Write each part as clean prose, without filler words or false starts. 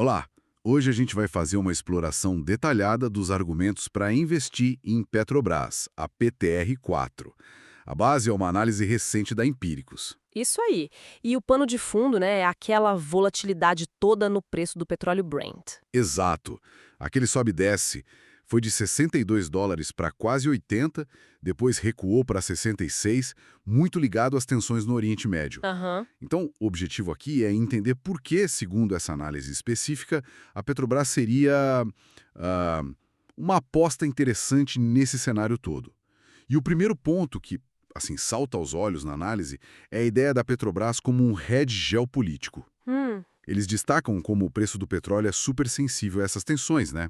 Olá! Hoje a gente vai fazer uma exploração detalhada dos argumentos para investir em Petrobras, a PTR4. A base é uma análise recente da Empíricos. Isso aí. E o pano de fundo, né, é aquela volatilidade toda no preço do petróleo Brent. Exato. Aquele sobe e desce foi de US$ 62 para quase 80, depois recuou para 66, muito ligado às tensões no Oriente Médio. Aham. Então, o objetivo aqui é entender por que, segundo essa análise específica, a Petrobras seria ah, uma aposta interessante nesse cenário todo. E o primeiro ponto que, assim, salta aos olhos na análise é a ideia da Petrobras como um hedge geopolítico. Hum, Eles destacam como o preço do petróleo é super sensível a essas tensões, né?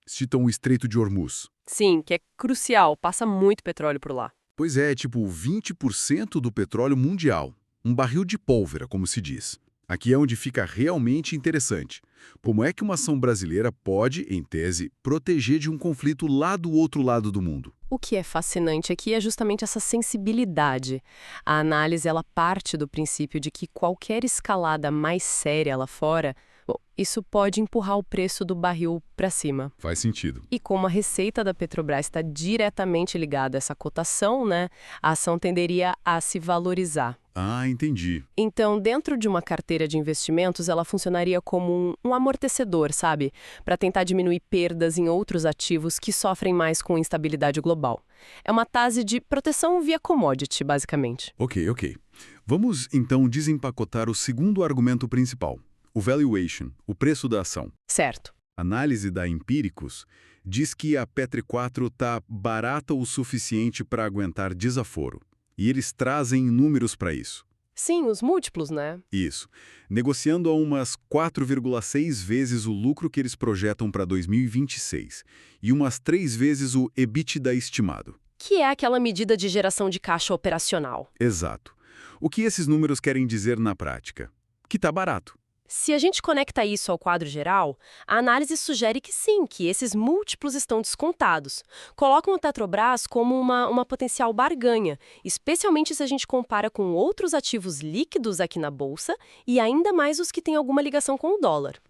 Citam o Estreito de Hormuz. sim, que é crucial, passa muito petróleo por lá. Pois é tipo 20% do petróleo mundial. Um barril de pólvora, como se diz. Aqui é onde fica realmente interessante. Como é que uma ação brasileira pode, em tese, proteger de um conflito lá do outro lado do mundo? O que é fascinante aqui é justamente essa sensibilidade. A análise ela parte do princípio de que qualquer escalada mais séria lá fora, bom, isso pode empurrar o preço do barril para cima. Faz sentido. E como a receita da Petrobras está diretamente ligada a essa cotação, né, a ação tenderia a se valorizar. Ah, entendi. Então, dentro de uma carteira de investimentos, ela funcionaria como um amortecedor, sabe? Para tentar diminuir perdas em outros ativos que sofrem mais com instabilidade global. É uma tase de proteção via commodity, basicamente. Ok. Vamos, então, desempacotar o segundo argumento principal. O valuation, o preço da ação. Certo. A análise da Empíricos diz que a Petri 4 está barata o suficiente para aguentar desaforo. E eles trazem números para isso. Sim, os múltiplos, né? Isso. Negociando a umas 4,6 vezes o lucro que eles projetam para 2026 e umas 3 vezes o EBITDA estimado. Que é aquela medida de geração de caixa operacional. Exato. O que esses números querem dizer na prática? Que está barato. Se a gente conecta isso ao quadro geral, a análise sugere que sim, que esses múltiplos estão descontados. Colocam a Petrobras como uma potencial barganha, especialmente se a gente compara com outros ativos líquidos aqui na Bolsa e ainda mais os que têm alguma ligação com o dólar.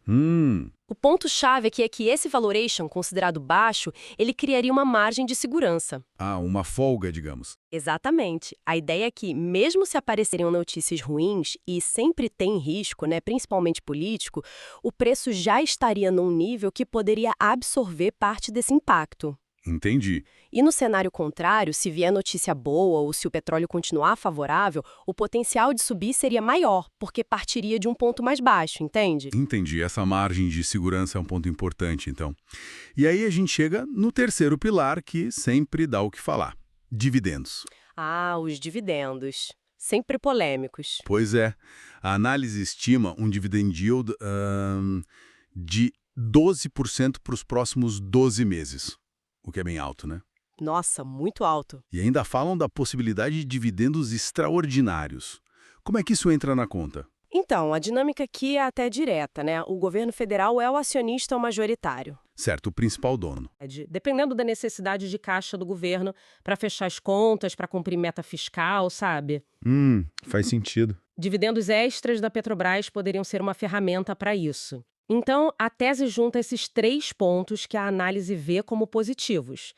O ponto-chave aqui é que esse valuation, considerado baixo, ele criaria uma margem de segurança. Ah, uma folga, digamos. Exatamente. A ideia é que, mesmo se aparecerem notícias ruins, e sempre tem risco, né, principalmente político, o preço já estaria num nível que poderia absorver parte desse impacto. Entendi. E no cenário contrário, se vier notícia boa ou se o petróleo continuar favorável, o potencial de subir seria maior, porque partiria de um ponto mais baixo, entende? Entendi. Essa margem de segurança é um ponto importante, então. E aí a gente chega no terceiro pilar, que sempre dá o que falar. Dividendos. Ah, os dividendos. Sempre polêmicos. Pois é. A análise estima um dividend yield de 12% para os próximos 12 meses. O que é bem alto, né? Nossa, muito alto. E ainda falam da possibilidade de dividendos extraordinários. Como é que isso entra na conta? Então, a dinâmica aqui é até direta, né? O governo federal é o acionista majoritário. Certo, o principal dono. Dependendo da necessidade de caixa do governo para fechar as contas, para cumprir meta fiscal, sabe? Faz sentido. Dividendos extras da Petrobras poderiam ser uma ferramenta para isso. Então, a tese junta esses 3 pontos que a análise vê como positivos.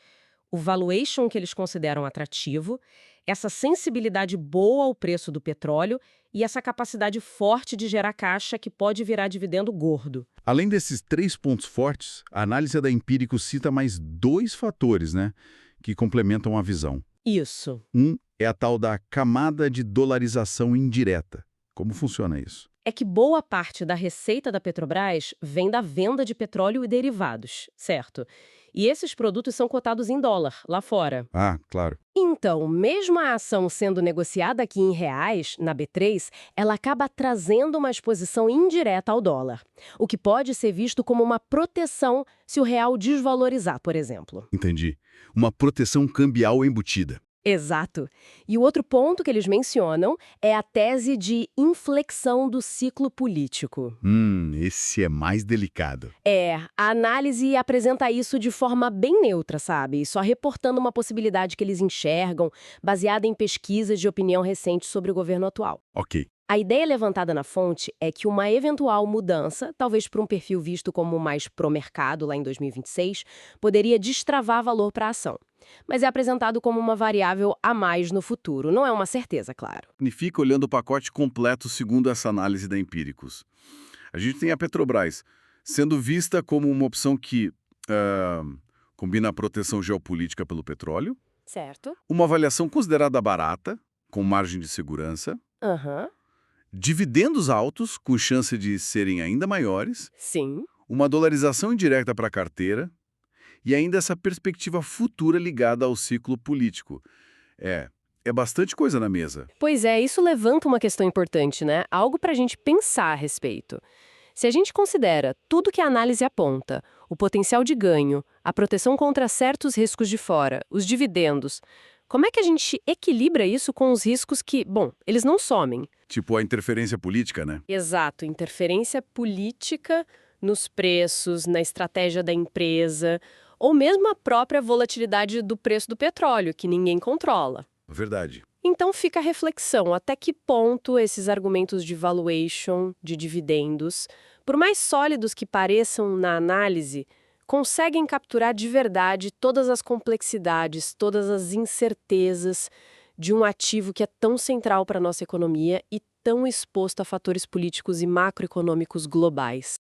O valuation que eles consideram atrativo, essa sensibilidade boa ao preço do petróleo e essa capacidade forte de gerar caixa que pode virar dividendo gordo. Além desses 3 pontos fortes, a análise da Empíricos cita mais 2 fatores, né, que complementam a visão. Isso. Um é a tal da camada de dolarização indireta. Como funciona isso? É que boa parte da receita da Petrobras vem da venda de petróleo e derivados, certo? E esses produtos são cotados em dólar, lá fora. Ah, claro. Então, mesmo a ação sendo negociada aqui em reais, na B3, ela acaba trazendo uma exposição indireta ao dólar, o que pode ser visto como uma proteção se o real desvalorizar, por exemplo. Entendi. Uma proteção cambial embutida. Exato. E o outro ponto que eles mencionam é a tese de inflexão do ciclo político. Esse é mais delicado. A análise apresenta isso de forma bem neutra, sabe? Só reportando uma possibilidade que eles enxergam, baseada em pesquisas de opinião recentes sobre o governo atual. Ok. A ideia levantada na fonte é que uma eventual mudança, talvez para um perfil visto como mais pró-mercado lá em 2026, poderia destravar valor para a ação. Mas é apresentado como uma variável a mais no futuro, não é uma certeza, claro. Significa olhando o pacote completo segundo essa análise da Empíricos. A gente tem a Petrobras, sendo vista como uma opção que ah, combina a proteção geopolítica pelo petróleo, Certo? uma avaliação considerada barata, com margem de segurança, Aham. dividendos altos, com chance de serem ainda maiores, Sim. uma dolarização indireta para a carteira e ainda essa perspectiva futura ligada ao ciclo político. É bastante coisa na mesa. Pois é, isso levanta uma questão importante, né? Algo para a gente pensar a respeito. Se a gente considera tudo que a análise aponta, o potencial de ganho, a proteção contra certos riscos de fora, os dividendos, como é que a gente equilibra isso com os riscos que, bom, eles não somem? Tipo a interferência política, né? Exato, interferência política nos preços, na estratégia da empresa, ou mesmo a própria volatilidade do preço do petróleo, que ninguém controla. Verdade. Então fica a reflexão, até que ponto esses argumentos de valuation, de dividendos, por mais sólidos que pareçam na análise, conseguem capturar de verdade todas as complexidades, todas as incertezas de um ativo que é tão central para a nossa economia e tão exposto a fatores políticos e macroeconômicos globais.